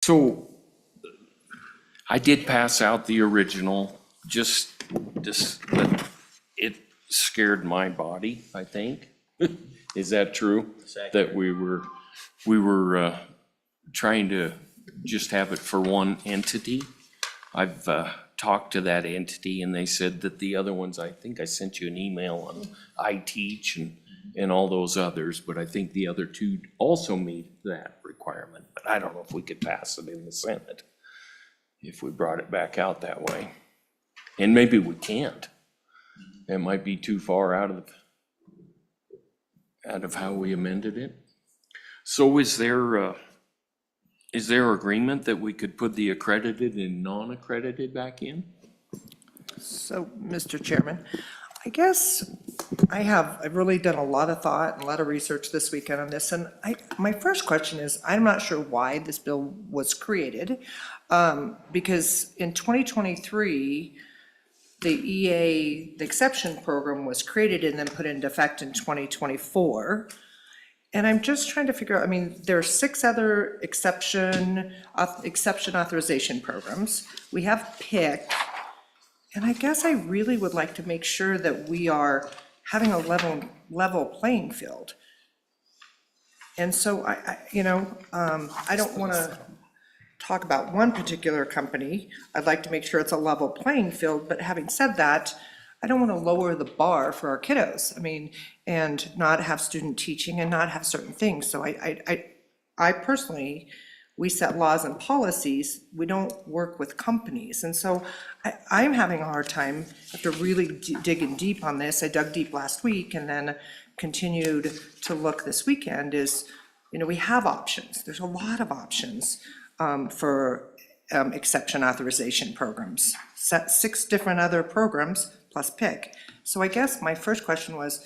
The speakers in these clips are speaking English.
So I did pass out the original, just that it scared my body, I think. Is that true? That we were trying to just have it for one entity. I've talked to that entity and they said that the other ones, I think I sent you an email on iTeach and all those others, but I think the other two also meet that requirement. But I don't know if we could pass it in the Senate if we brought it back out that way. And maybe we can't. It might be too far out of how we amended it. So is there agreement that we could put the accredited and non-accredited back in? So, Mr. Chairman, I guess I've really done a lot of thought and a lot of research this weekend on this, and my first question is, I'm not sure why this bill was created, because in 2023, the EA, the exception program was created and then put into effect in 2024. And I'm just trying to figure out, I mean, there are 6 other exception authorization programs. We have PIC, and I guess I really would like to make sure that we are having a level playing field. And so I don't want to talk about one particular company. I'd like to make sure it's a level playing field, but having said that, I don't want to lower the bar for our kiddos. I mean, and not have student teaching and not have certain things. So I personally, we set laws and policies. We don't work with companies. And so I'm having a hard time after really digging deep on this. I dug deep last week and then continued to look this weekend is, we have options. There's a lot of options for exception authorization programs. 6 different other programs plus PIC. So I guess my first question was,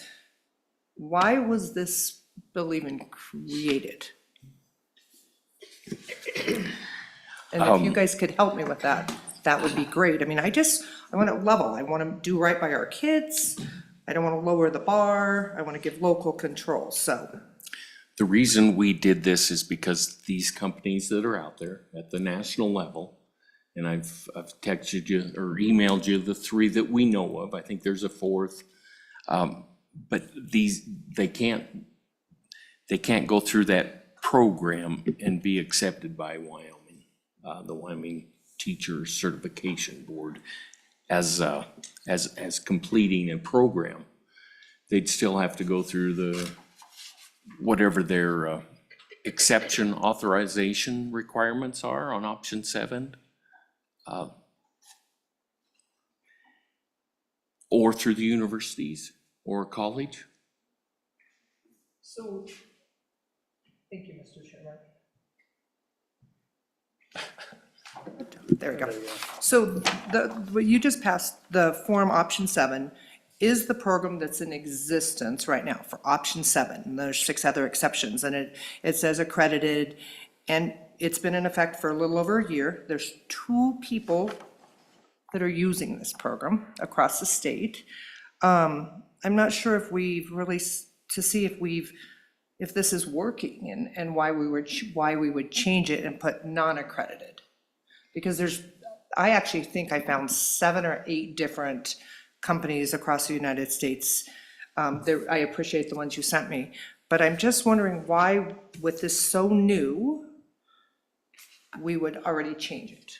why was this bill even created? And if you guys could help me with that, that would be great. I mean, I want to level. I want to do right by our kids. I don't want to lower the bar. I want to give local control, so. The reason we did this is because these companies that are out there at the national level, and I've texted you or emailed you the 3 that we know of. I think there's a 4th, but they can't go through that program and be accepted by Wyoming, the Wyoming Teacher Certification Board, as completing a program. They'd still have to go through whatever their exception authorization requirements are on option 7. Or through the universities or college. So, thank you, Mr. Chairman. There we go. So what you just passed, the form option 7, is the program that's in existence right now for option 7. And there's 6 other exceptions, and it says accredited, and it's been in effect for a little over a year. There's 2 people that are using this program across the state. I'm not sure if we've really, to see if this is working and why we would change it and put non-accredited. Because I actually think I found 7 or 8 different companies across the United States. I appreciate the ones you sent me, but I'm just wondering why, with this so new, we would already change it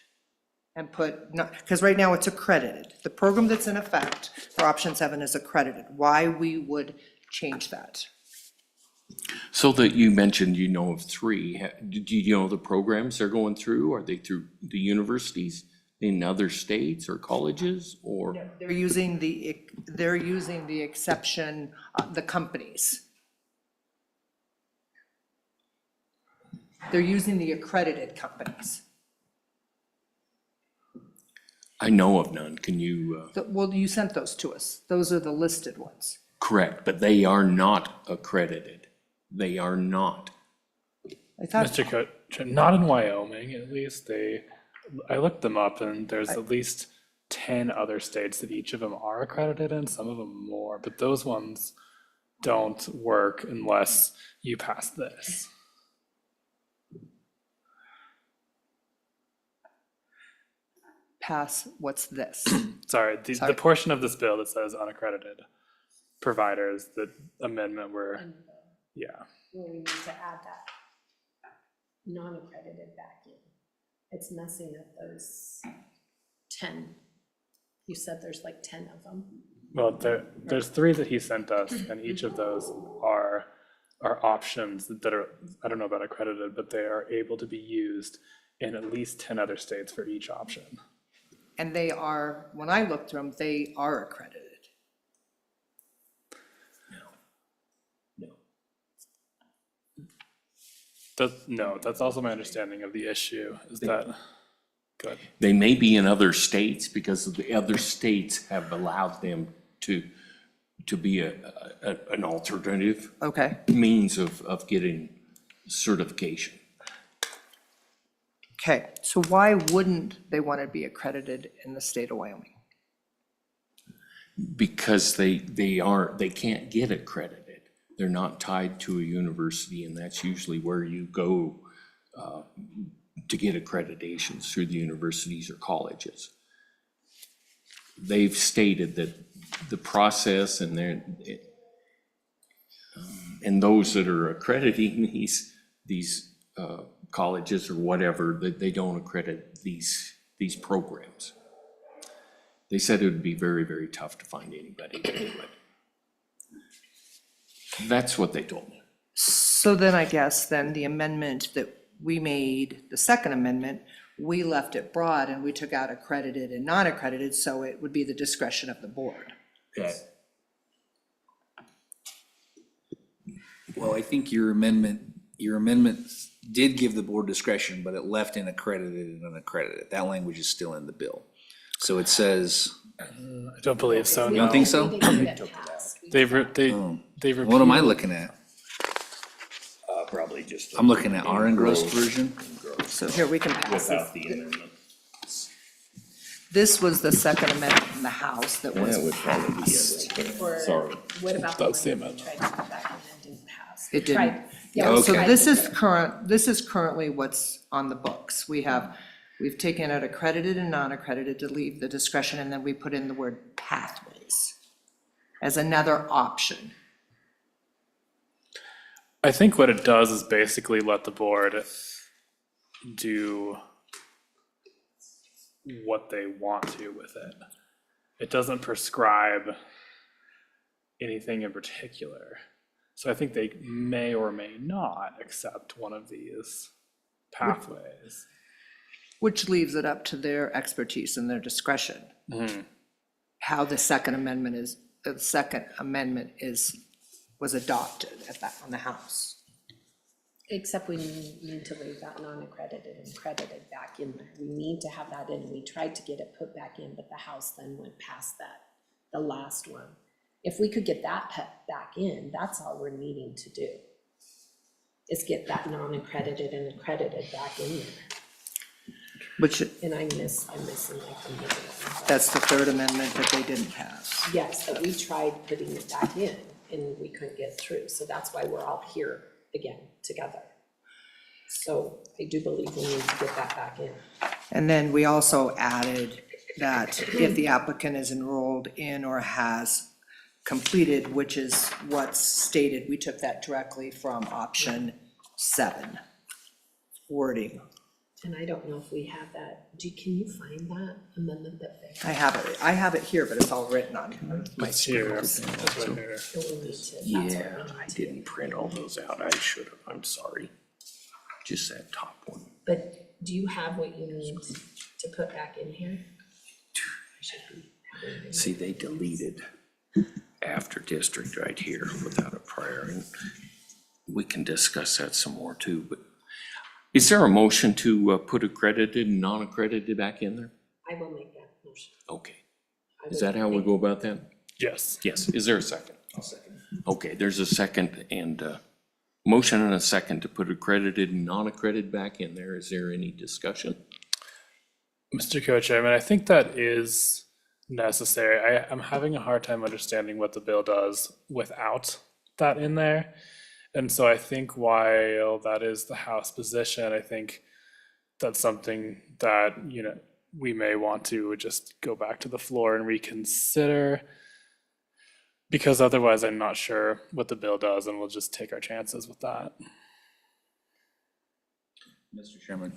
and put, because right now it's accredited. The program that's in effect for option 7 is accredited. Why we would change that? So that you mentioned of 3. Do you know the programs they're going through? Are they through the universities in other states or colleges, or? No, they're using the exception, the companies. They're using the accredited companies. I know of none. Can you? Well, you sent those to us. Those are the listed ones. Correct, but they are not accredited. They are not. I thought, Mr. Coach, not in Wyoming, at least. I looked them up, and there's at least 10 other states that each of them are accredited in, some of them more, but those ones don't work unless you pass this. pass, what's this? Sorry, the portion of this bill that says unaccredited providers, the amendment where, yeah. Where we need to add that non-accredited back in. It's messing up those 10. You said there's like 10 of them. Well, there's 3 that he sent us, and each of those are options that are, I don't know about accredited, but they are able to be used in at least 10 other states for each option. And they are, when I looked through them, they are accredited. No, that's also my understanding of the issue, is that, good. They may be in other states because the other states have allowed them to be an alternative Okay, means of getting certification. okay, so why wouldn't they want to be accredited in the state of Wyoming? Because they can't get accredited. They're not tied to a university, and that's usually where you go to get accreditations, through the universities or colleges. They've stated that the process and those that are accrediting these colleges or whatever, that they don't accredit these programs. They said it would be very, very tough to find anybody to do it. That's what they told me. So then I guess then the amendment that we made, the second amendment, we left it broad and we took out accredited and non-accredited, so it would be the discretion of the board. Well, I think your amendment did give the board discretion, but it left in accredited and unaccredited. That language is still in the bill. So it says, I don't believe so, you no. don't think so? We didn't get it passed. They've What am I repealed- looking at? Probably just. I'm looking at our engrossed version. So here, we can pass this. Without the amendment. This was the second amendment in the House that was That would probably be passed. it. Or Sorry. what about the That's the one that we amendment. tried to put back in and didn't pass? It We tried- didn't. Yeah, we So Okay. this is currently what's on the books. We've taken out accredited and non-accredited to leave the discretion, and then we put in the word pathways as another option. I think what it does is basically let the board do what they want to with it. It doesn't prescribe anything in particular. So I think they may or may not accept one of these pathways. Which leaves it up to their expertise and their discretion. How the second amendment was adopted on the House. Except we need to leave that non-accredited and accredited back in there. We need to have that in. We tried to get it put back in, but the House then went past that, the last one. If we could get that put back in, that's all we're needing to do, is get that non-accredited and accredited back in there. Which, And I'm missing like the middle one. that's the third amendment that they didn't pass. Yes, but we tried putting it back in and we couldn't get through, so that's why we're all here again, together. So I do believe we need to get that back in. And then we also added that if the applicant is enrolled in or has completed, which is what's stated, we took that directly from option 7 wording. And I don't know if we have that, can you find that amendment that they I have it here, but it's all written on my It's screen. here, it's right here. that we need to, that's what we Yeah, need I to. didn't print all those out. I should have. I'm sorry. Just that top one. But do you have what you need to put back in here? See, they deleted after district right here without a prior. And we can discuss that some more too, but is there a motion to put accredited and non-accredited back in there? I will make that motion. Okay. I Is will that how we make- go about that? Yes. Yes. Is there a second? I'll second. Okay, there's a second and motion and a second to put accredited and non-accredited back in there. Is there any discussion? Mr. Co-Chairman, I think that is necessary. I'm having a hard time understanding what the bill does without that in there. And so I think while that is the House position, I think that's something that, we may want to just go back to the floor and reconsider. Because otherwise, I'm not sure what the bill does, and we'll just take our chances with that. Mr. Chairman.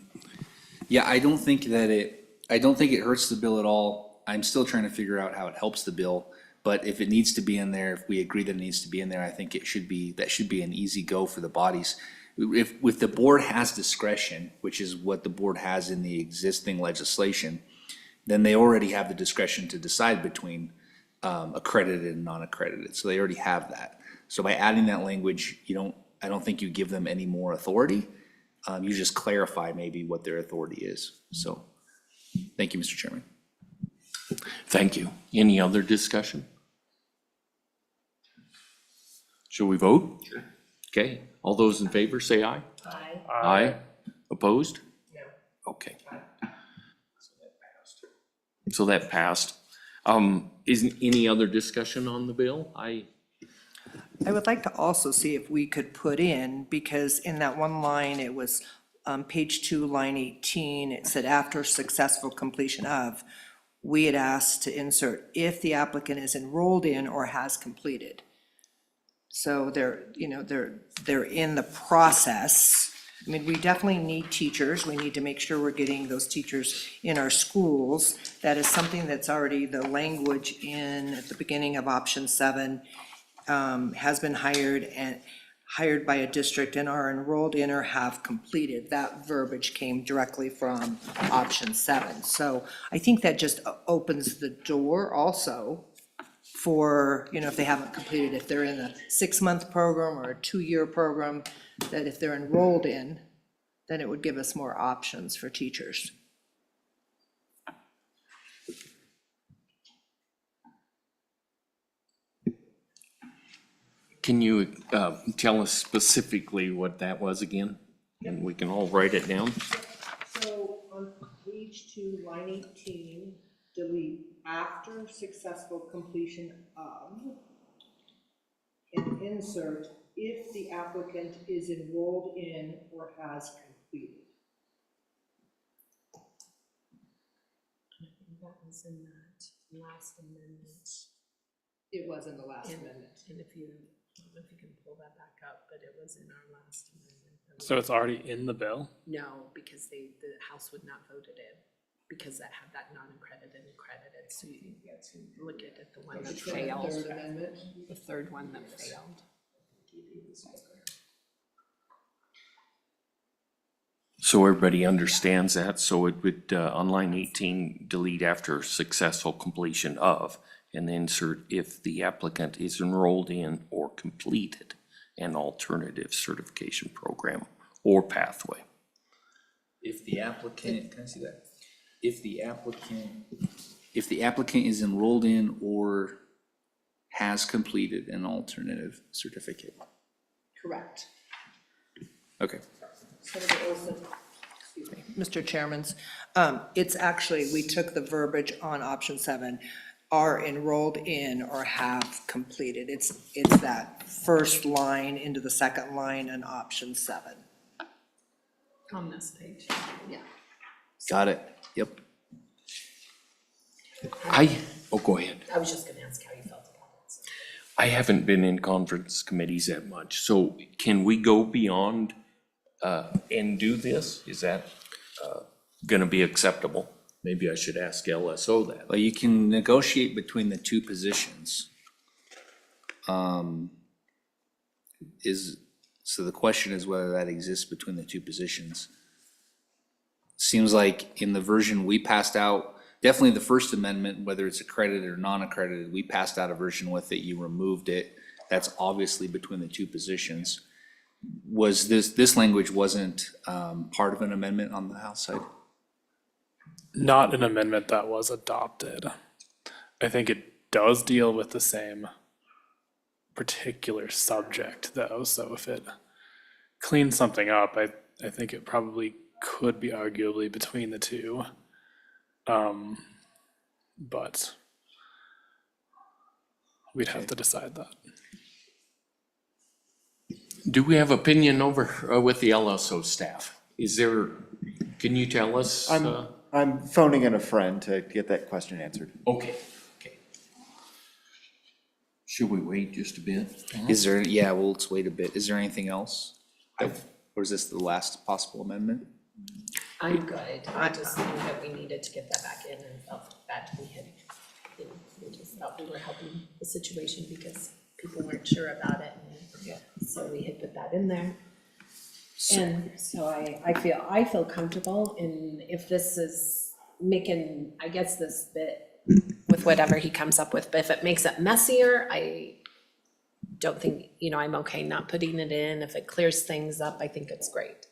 Yeah, I don't think it hurts the bill at all. I'm still trying to figure out how it helps the bill. But if it needs to be in there, if we agree that it needs to be in there, I think that should be an easy go for the bodies. If the board has discretion, which is what the board has in the existing legislation, then they already have the discretion to decide between accredited and non-accredited. So they already have that. So by adding that language, I don't think you give them any more authority. You just clarify maybe what their authority is. So, thank you, Mr. Chairman. Thank you. Any other discussion? Shall we vote? Sure. Okay, all those in favor say aye. Aye. Aye. Opposed? No. Okay. So that passed. Isn't any other discussion on the bill? I would like to also see if we could put in, because in that one line, it was page 2, line 18, it said after successful completion of, we had asked to insert if the applicant is enrolled in or has completed. So they're in the process. I mean, we definitely need teachers. We need to make sure we're getting those teachers in our schools. That is something that's already the language at the beginning of option 7 has been hired by a district and are enrolled in or have completed. That verbiage came directly from option 7. So I think that just opens the door also for, if they haven't completed, if they're in a 6-month program or a 2-year program, that if they're enrolled in, then it would give us more options for teachers. Can you tell us specifically what that was again? And we can all write it down. So on page 2, line 18, delete after successful completion of, and insert if the applicant is enrolled in or has completed. That was in that last amendment. It was in the last amendment. And if you can pull that back up, but it was in our last amendment. So it's already in the bill? No, because the House would not vote it in, because that had that non-accredited and accredited, so you get to look at it, the one that failed. Third amendment. The third one that failed. So everybody understands that, so it would, on line 18, delete after successful completion of, and insert if the applicant is enrolled in or completed an alternative certification program or pathway. If the applicant, can I see that? If the applicant is enrolled in or has completed an alternative certificate. Correct. Okay. Senator Olson. Excuse me. Mr. Chairman's, it's actually, we took the verbiage on option 7, are enrolled in or have completed. It's that first line into the second line in option 7. On this page, yeah. Got it. Yep. Go ahead. I was just gonna ask how you felt about it. So. I haven't been in conference committees that much, so can we go beyond and do this? Is that gonna be acceptable? Maybe I should ask LSO that. Well, you can negotiate between the two positions. So the question is whether that exists between the two positions. Seems like in the version we passed out, definitely the first amendment, whether it's accredited or non-accredited, we passed out a version with it, you removed it. That's obviously between the two positions. Was this language wasn't part of an amendment on the House side? Not an amendment that was adopted. I think it does deal with the same particular subject though, so if it cleans something up, I think it probably could be arguably between the two. But we'd have to decide that. Do we have opinion over with the LSO staff? Can you tell us? I'm phoning in a friend to get that question answered. Okay, okay. Should we wait just a bit? Is there, yeah, well, let's wait a bit. Is there anything else? Or is this the last possible amendment? I'm good. I just think that we needed to get that back in and felt bad we had, you know, we just thought we were helping the situation because people weren't sure about it. And so we had put that in there. And so I feel comfortable in if this is making, I guess this bit with whatever he comes up with, but if it makes it messier, I don't think, you know, I'm okay not putting it in. If it clears things up, I think it's great.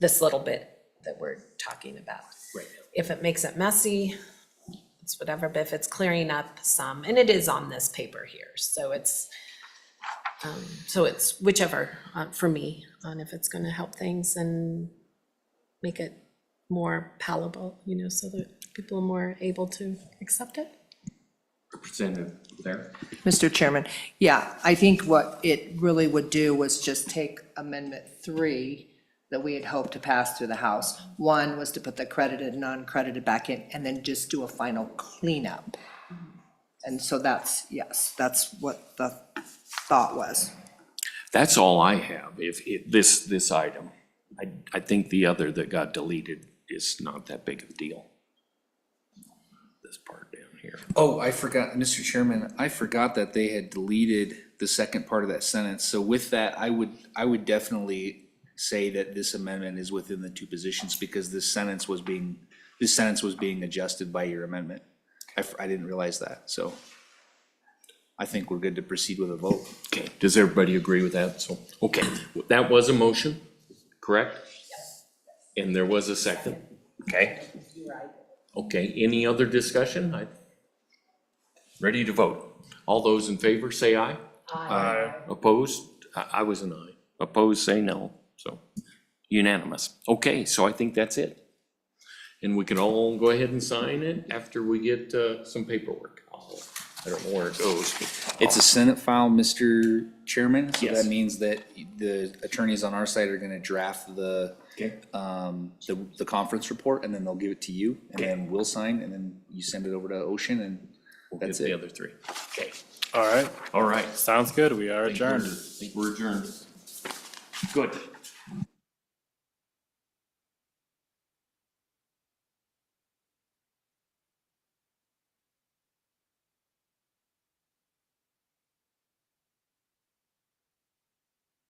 This little bit that we're talking about. Right. If it makes it messy, it's whatever, but if it's clearing up some, and it is on this paper here, so it's whichever, for me, on if it's gonna help things and make it more palatable, you know, so that people are more able to accept it. Representative there. Mr. Chairman, yeah, I think what it really would do was just take Amendment 3 that we had hoped to pass through the House. One was to put the credited and non-credited back in, and then just do a final cleanup. And so that's, yes, that's what the thought was. That's all I have, this item. I think the other that got deleted is not that big of a deal. This part down here. Oh, I forgot, Mr. Chairman, I forgot that they had deleted the second part of that sentence. So with that, I would definitely say that this amendment is within the two positions because this sentence was being adjusted by your amendment. I didn't realize that, so I think we're good to proceed with a vote. Okay, does everybody agree with that? So, okay, that was a motion, correct? Yes. And there was a second, okay? Okay, any other discussion? Ready to vote. All those in favor, say aye. Aye. Opposed? I was an aye. Opposed, say no. So unanimous. Okay, so I think that's it. And we can all go ahead and sign it after we get some paperwork. I don't know where it goes. It's a Senate file, Mr. Chairman, so Yes. that means that the attorneys on our side are gonna draft the conference report, and then they'll give it to you, and then we'll sign, and then you send it over to Ocean, and We'll get that's the it. other three. Okay, All right, all right. sounds good. We are adjourned. I think we're adjourned. Good.